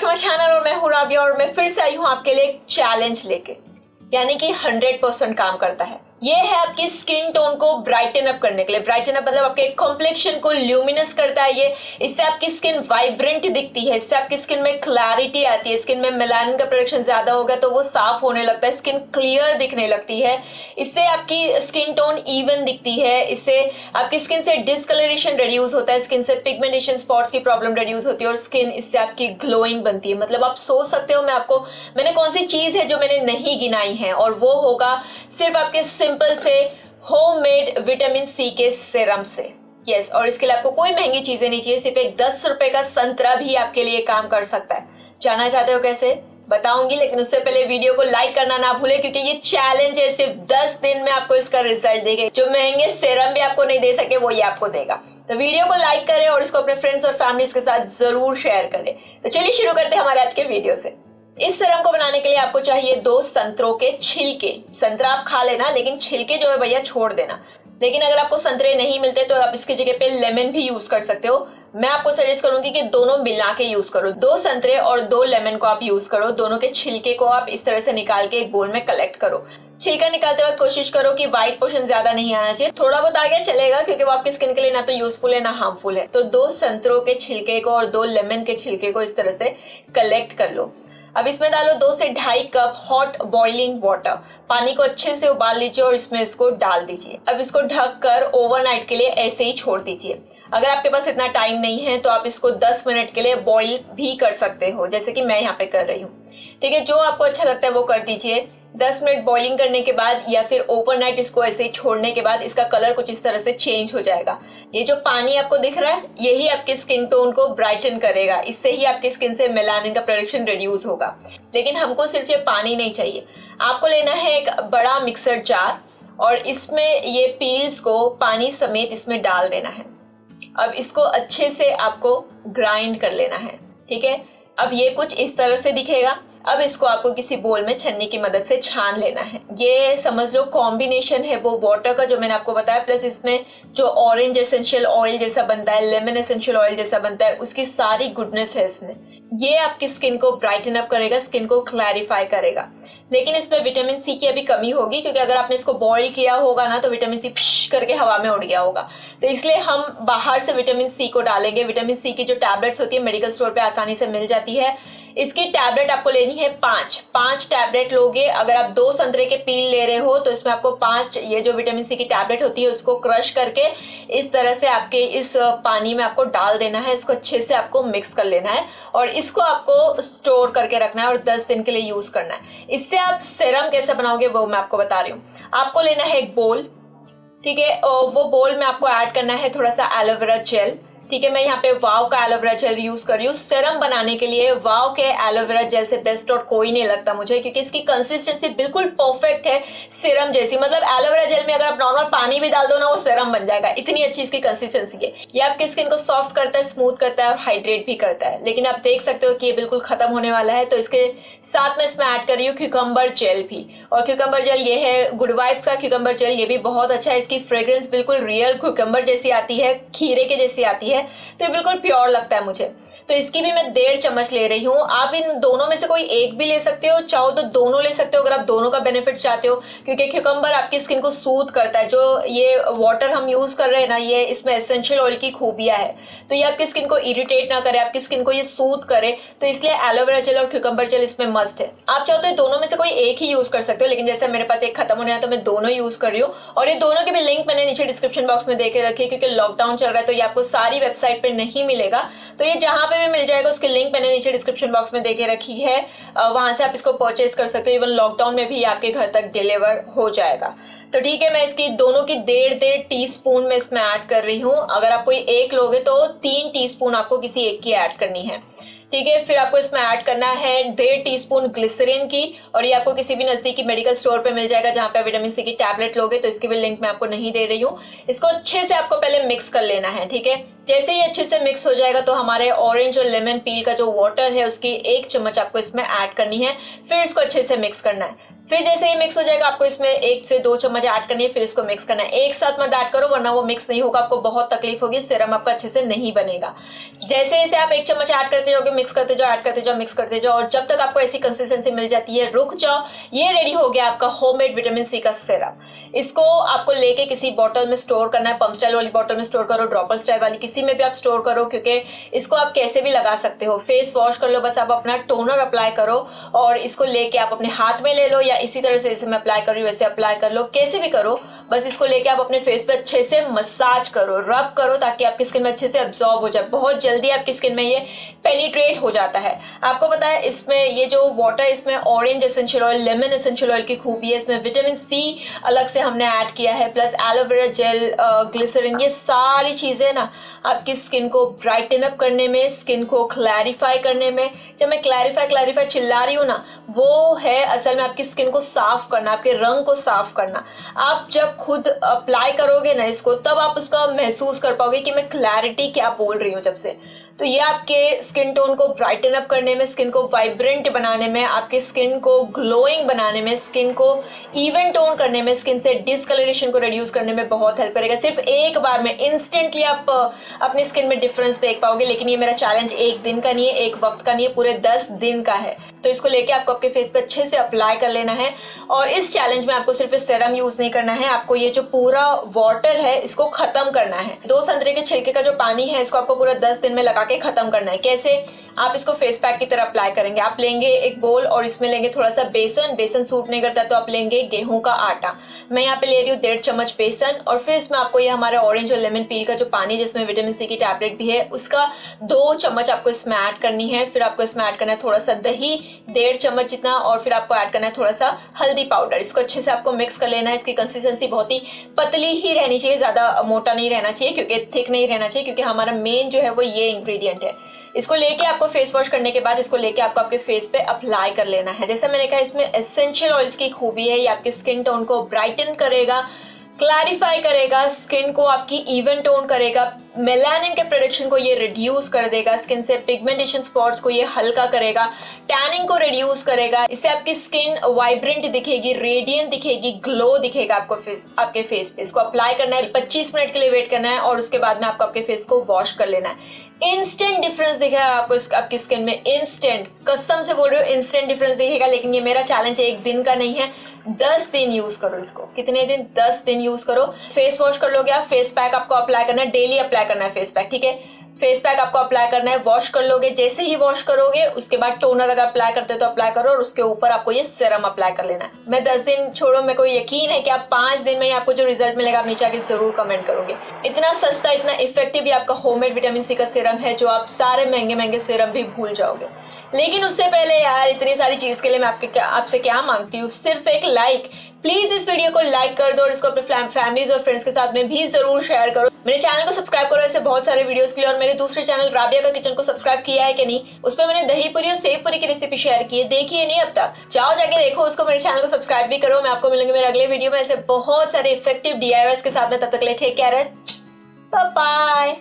My channel और मैं हूँ राबिया और मैं फिर से आई हूँ आपके लिए एक चैलेंज लेके, यानी कि 100% काम करता है। ये है आपकी स्किन टोन को ब्राइटन अप करने के लिए। ब्राइटन अप मतलब आपके कॉम्प्लेक्शन को ल्यूमिनस करता है ये। इससे आपकी स्किन वाइब्रेंट दिखती है, इससे आपकी स्किन में क्लैरिटी आती है। स्किन में मेलानिन का प्रोडक्शन ज्यादा होगा तो वो साफ होने लगता है, स्किन क्लियर दिखने लगती है। इससे आपकी स्किन टोन इवन दिखती है। इससे आपकी स्किन से डिस्कलरेशन रिड्यूस होता है, स्किन से पिगमेंटेशन स्पॉट्स की प्रॉब्लम रिड्यूस होती है और स्किन इससे आपकी ग्लोइंग बनती है। मतलब आप सोच सकते हो मैंने कौन सी चीज है जो मैंने नहीं गिनाई है, और वो होगा सिर्फ आपके सिंपल से होममेड विटामिन सी के सीरम से। यस, और इसके लिए आपको कोई महंगी चीजें नहीं चाहिए, सिर्फ एक 10 रुपए का संतरा भी आपके लिए काम कर सकता है। जानना चाहते हो कैसे? बताऊंगी, लेकिन उससे पहले वीडियो को लाइक करना ना भूले, क्योंकि ये चैलेंज है। सिर्फ 10 दिन में आपको इसका रिजल्ट देगा। जो महंगे सीरम भी आपको नहीं दे सके वो ये आपको देगा। तो वीडियो को लाइक करें और इसको अपने फ्रेंड्स और फैमिलीज के साथ जरूर शेयर करें। तो चलिए शुरू करते हैं हमारे आज के वीडियो से। इस सीरम को बनाने के लिए आपको चाहिए 2 संतरों के छिलके। संतरा आप खा लेना, लेकिन छिलके जो है भैया छोड़ देना। लेकिन अगर आपको संतरे नहीं मिलते तो आप इसकी जगह पे लेमन भी यूज कर सकते हो। मैं आपको सजेस्ट करूंगी कि दोनों मिला के यूज करो। 2 संतरे और 2 लेमन को आप यूज करो। दोनों के छिलके को आप इस तरह से निकाल के एक बोल में कलेक्ट करो। छिलका निकालते वक्त कोशिश करो कि व्हाइट पोर्शन ज्यादा नहीं आना चाहिए, थोड़ा बहुत आ गया चलेगा, क्योंकि वो आपकी स्किन के लिए ना तो यूजफुल है ना हार्मफुल है। तो 2 संतरों के छिलके को और 2 लेमन के छिलके को इस तरह से कलेक्ट कर लो। अब इसमें डालो 2 से 2.5 कप हॉट बॉइलिंग वाटर। पानी को अच्छे से उबाल लीजिए और इसमें इसको डाल दीजिए। अब इसको ढक कर ओवरनाइट के लिए ऐसे ही छोड़ दीजिए। अगर आपके पास इतना टाइम नहीं है तो आप इसको 10 मिनट के लिए बॉईल भी कर सकते हो, जैसे कि मैं यहाँ पे कर रही हूँ। ठीक है, जो आपको अच्छा लगता है वो कर दीजिए। 10 मिनट बॉइलिंग करने के बाद या फिर ओवरनाइट इसको ऐसे ही छोड़ने के बाद इसका कलर कुछ इस तरह से चेंज हो जाएगा। ये जो पानी आपको दिख रहा है यही आपके स्किन टोन को ब्राइटन करेगा। इससे ही आपकी स्किन से मेलानिन का प्रोडक्शन रिड्यूस होगा। लेकिन हमको सिर्फ ये पानी नहीं चाहिए, आपको लेना है एक बड़ा मिक्सर जार और इसमें ये पील्स को पानी समेत इसमें डाल देना है। अब इसको अच्छे से आपको ग्राइंड कर लेना है। ठीक है, अब ये कुछ इस तरह से दिखेगा। अब इसको आपको किसी बोल में छन्नी की मदद से छान लेना है। ये समझ लो कॉम्बिनेशन है वो वाटर का जो मैंने आपको बताया, प्लस इसमें जो ऑरेंज एसेंशियल ऑयल जैसा बनता है, लेमन एसेंशियल ऑयल जैसा बनता है, उसकी सारी गुडनेस है इसमें। ये आपकी स्किन को ब्राइटन अप करेगा, स्किन को क्लैरिफाई करेगा। लेकिन इसमें विटामिन सी की अभी कमी होगी, क्योंकि अगर आपने इसको बॉईल किया होगा ना तो विटामिन सी फिश करके हवा में उड़ गया होगा। तो इसलिए हम बाहर से विटामिन सी को डालेंगे। विटामिन सी की जो टैबलेट्स होती है मेडिकल स्टोर पे आसानी से मिल जाती है। इसकी टैबलेट आपको लेनी है 5 टैबलेट लोगे। अगर आप 2 संतरे के पील ले रहे हो तो इसमें आपको 5 ये जो विटामिन सी की टैबलेट होती है उसको क्रश करके इस तरह से आपके इस पानी में आपको डाल देना है। इसको अच्छे से आपको मिक्स कर लेना है और इसको आपको स्टोर करके रखना है और 10 दिन के लिए यूज करना है। इससे आप सीरम कैसे बनाओगे वो मैं आपको बता रही हूँ। आपको लेना है एक बोल, ठीक है, वो बोल में आपको ऐड करना है थोड़ा सा एलोवेरा जेल। ठीक है, मैं यहाँ पे वाव का एलोवेरा जेल यूज कर रही हूँ। सीरम बनाने के लिए वाव के एलोवेरा जेल से बेस्ट और कोई नहीं लगता मुझे, क्योंकि इसकी कंसिस्टेंसी बिल्कुल परफेक्ट है सीरम जैसी। मतलब एलोवेरा जेल में अगर आप नॉर्मल पानी भी डाल दो ना वो सीरम बन जाएगा, इतनी अच्छी इसकी कंसिस्टेंसी है। ये आपकी स्किन को सॉफ्ट करता है, स्मूथ करता है और हाइड्रेट भी करता है। लेकिन आप देख सकते हो कि ये बिल्कुल खत्म होने वाला है, तो इसके साथ में इसमें ऐड कर रही हूँ क्यूकम्बर जेल भी। और क्यूकम्बर जेल ये है गुड वाइब्स का क्यूकम्बर जेल, ये भी बहुत अच्छा है। इसकी फ्रेग्रेंस बिल्कुल रियल क्यूकम्बर जैसी आती है, खीरे के जैसी आती है, तो ये बिल्कुल प्योर लगता है मुझे। तो इसकी भी मैं 1.5 चम्मच ले रही हूँ। आप इन दोनों में से कोई एक भी ले सकते हो, चाहो तो दोनों ले सकते हो अगर आप दोनों का बेनिफिट चाहते हो, क्योंकि क्यूकम्बर आपकी स्किन को सूद करता है। जो ये वाटर हम यूज कर रहे हैं ना, ये इसमें एसेंशियल ऑयल की खूबियां है, तो ये आपकी स्किन को इरिटेट ना करे, आपकी स्किन को ये सूद करे। तो इसलिए एलोवेरा जेल और क्यूकम्बर जेल इसमें मस्ट है। आप चाहो तो दोनों में से कोई एक ही यूज कर सकते हो, लेकिन जैसे मेरे पास एक खत्म होने है तो मैं दोनों यूज कर रही हूँ। और ये दोनों की भी लिंक मैंने नीचे डिस्क्रिप्शन बॉक्स में दे के रखी है, क्योंकि लॉकडाउन चल रहा है तो ये आपको सारी वेबसाइट पे नहीं मिलेगा। तो ये जहां पे भी मिल जाएगा उसकी लिंक मैंने नीचे डिस्क्रिप्शन बॉक्स में देके रखी है, वहां से आप इसको परचेज कर सकते हो। इवन लॉकडाउन में भी आपके घर तक डिलीवर हो जाएगा। तो ठीक है, मैं इसकी दोनों की 1.5 टीस्पून में इसमें ऐड कर रही हूँ। अगर आप कोई एक लोगे तो 3 टीस्पून आपको किसी एक की ऐड करनी है। ठीक है, फिर आपको इसमें ऐड करना है 1.5 टीस्पून ग्लिसरीन की, और ये आपको किसी भी नजदीकी मेडिकल स्टोर पे मिल जाएगा जहां पे विटामिन सी की टैबलेट लोगे, तो इसकी भी लिंक मैं आपको नहीं दे रही हूँ। इसको अच्छे से आपको पहले मिक्स कर लेना है। ठीक है, जैसे ही अच्छे से मिक्स हो जाएगा तो हमारे ऑरेंज और लेमन पील का जो वाटर है उसकी 1 चम्मच आपको इसमें ऐड करनी है। फिर इसको अच्छे से मिक्स करना है। फिर जैसे ये मिक्स हो जाएगा आपको इसमें 1 से 2 चम्मच ऐड करनी है, फिर इसको मिक्स करना है। एक साथ मत ऐड करो वरना वो मिक्स नहीं होगा, आपको बहुत तकलीफ होगी, सीरम आपका अच्छे से नहीं बनेगा। जैसे जैसे आप 1 चम्मच ऐड करते जाओगे, मिक्स करते जाओ, ऐड करते जाओ, मिक्स करते जाओ, और जब तक आपको ऐसी कंसिस्टेंसी मिल जाती है रुक जाओ। ये रेडी हो गया आपका होममेड विटामिन सी का सीरम। इसको आपको लेके किसी बॉटल में स्टोर करना है, पंप स्टाइल वाली बॉटल में स्टोर करो, ड्रॉपर स्टाइल वाली किसी में भी आप स्टोर करो, क्योंकि इसको आप कैसे भी लगा सकते हो। फेस वॉश कर लो, बस आप अपना टोनर अप्लाई करो और इसको लेके आप अपने हाथ में ले लो, या इसी तरह से जैसे मैं अप्लाई कर रही हूँ वैसे अप्लाई कर लो, कैसे भी करो। बस इसको लेके आप अपने फेस पे अच्छे से मसाज करो, रब करो, ताकि आपकी स्किन में अच्छे से अब्सॉर्ब हो जाए। बहुत जल्दी आपकी स्किन में ये पेनिट्रेट हो जाता है। आपको पता है इसमें ये जो वाटर, इसमें orange essential oil, lemon essential oil की खूबी है, इसमें विटामिन सी अलग से हमने ऐड किया है, प्लस एलोवेरा जेल, ग्लिसरीन, ये सारी चीजें ना आपकी स्किन को ब्राइटन अप करने में, स्किन को क्लैरिफाई करने में। जब मैं क्लैरिफाई चिल्ला रही हूँ ना, वो है असल में आपकी स्किन को साफ करना, आपके रंग को साफ करना। आप जब खुद अप्लाई करोगे ना इसको, तब आप उसका महसूस कर पाओगे कि मैं क्लैरिटी क्या बोल रही हूँ जब से। तो ये आपके स्किन टोन को ब्राइटन अप करने में, स्किन को वाइब्रेंट बनाने में, आपके स्किन को ग्लोइंग बनाने में, स्किन को इवन टोन करने में, स्किन से डिसकलरेशन को रिड्यूस करने में बहुत हेल्प करेगा। सिर्फ एक बार में इंस्टेंटली आप अपनी स्किन में डिफरेंस देख पाओगे। लेकिन ये मेरा चैलेंज एक दिन का नहीं है, एक वक्त का नहीं है, पूरे 10 दिन का है। तो इसको लेके आपको आपके फेस पे अच्छे से अप्लाई कर लेना है। और इस चैलेंज में आपको सिर्फ सीरम यूज नहीं करना है, आपको ये जो पूरा वाटर है इसको खत्म करना है। 2 संतरे के छिलके का जो पानी है इसको आपको पूरा 10 दिन में लगा के खत्म करना है। कैसे? आप इसको फेस पैक की तरह अप्लाई करेंगे। आप लेंगे एक बोल और इसमें लेंगे थोड़ा सा बेसन सूट नहीं करता तो आप लेंगे गेहूं का आटा। मैं यहाँ पे ले रही हूँ 1.5 चम्मच बेसन, और फिर इसमें आपको ये हमारा ऑरेंज और लेमन पील का जो पानी जिसमें विटामिन सी की टैबलेट भी है उसका 2 चम्मच आपको इसमें ऐड करनी है। फिर आपको इसमें ऐड करना है थोड़ा सा दही, 1.5 चम्मच जितना, और फिर आपको ऐड करना है थोड़ा सा हल्दी पाउडर। इसको अच्छे से आपको मिक्स कर लेना है। इसकी कंसिस्टेंसी बहुत ही पतली ही रहनी चाहिए, ज्यादा मोटा नहीं रहना चाहिए, क्योंकि थिक नहीं रहना चाहिए, क्योंकि हमारा मेन जो है वो ये इंग्रेडिएंट है। इसको लेके आपको फेस वॉश करने के बाद इसको लेके आपको आपके फेस पे अप्लाई कर लेना है। जैसे मैंने कहा इसमें एसेंशियल ऑयल्स की खूबी है, ये आपकी स्किन टोन को ब्राइटन करेगा, क्लैरिफाई करेगा, स्किन को आपकी इवन टोन करेगा, मेलानिन के प्रोडक्शन को ये रिड्यूस कर देगा, स्किन से पिगमेंटेशन स्पॉट्स को ये हल्का करेगा, टैनिंग को रिड्यूस करेगा। इससे आपकी स्किन वाइब्रेंट दिखेगी, रेडियंट दिखेगी, ग्लो दिखेगा आपके फेस पे। इसको अप्लाई करना है, 25 मिनट के लिए वेट करना है, और उसके बाद में आपको आपके फेस को वॉश कर लेना है। इंस्टेंट डिफरेंस दिखेगा आपको आपकी स्किन में, इंस्टेंट, कसम से बोल रही हूँ इंस्टेंट डिफरेंस दिखेगा। लेकिन ये मेरा चैलेंज एक दिन का नहीं है, 10 दिन यूज करो इसको। कितने दिन? 10 दिन यूज करो। फेस वॉश कर लोगे आप, फेस पैक आपको अप्लाई करना है, डेली अप्लाई करना है फेस पैक, ठीक है। फेस पैक आपको अप्लाई करना है, वॉश कर लोगे। जैसे ही वॉश करोगे उसके बाद टोनर अगर अप्लाई करते हो तो अप्लाई करो, और उसके ऊपर आपको ये सीरम अप्लाई कर लेना है। मैं 10 दिन छोड़ो, मेरे को यकीन है कि आप 5 दिन में आपको जो रिजल्ट मिलेगा आप नीचे आके जरूर कमेंट करोगे। इतना सस्ता, इतना इफेक्टिव ये आपका होममेड विटामिन सी का सीरम है, जो आप सारे महंगे महंगे सीरम भी भूल जाओगे। लेकिन उससे पहले यार, इतनी सारी चीज के लिए मैं आपसे क्या मांगती हूँ, सिर्फ एक लाइक। प्लीज इस वीडियो को लाइक कर दो और इसको अपने फैमिलीज और फ्रेंड्स के साथ में भी जरूर शेयर करो। मेरे चैनल को सब्सक्राइब करो ऐसे बहुत सारे वीडियोस के लिए, और मेरे दूसरे चैनल राबिया का किचन को सब्सक्राइब किया है कि नहीं, उस पर मैंने दही पूरी और सेव पूरी की रेसिपी शेयर की है, देखिए नहीं अब तक, जाओ जाके देखो उसको, मेरे चैनल को सब्सक्राइब भी करो। मैं आपको मिलूंगी मेरे अगले वीडियो में ऐसे बहुत सारे इफेक्टिव DIYs के साथ में। तब तक के लिए टेक केयर, बाय बाय।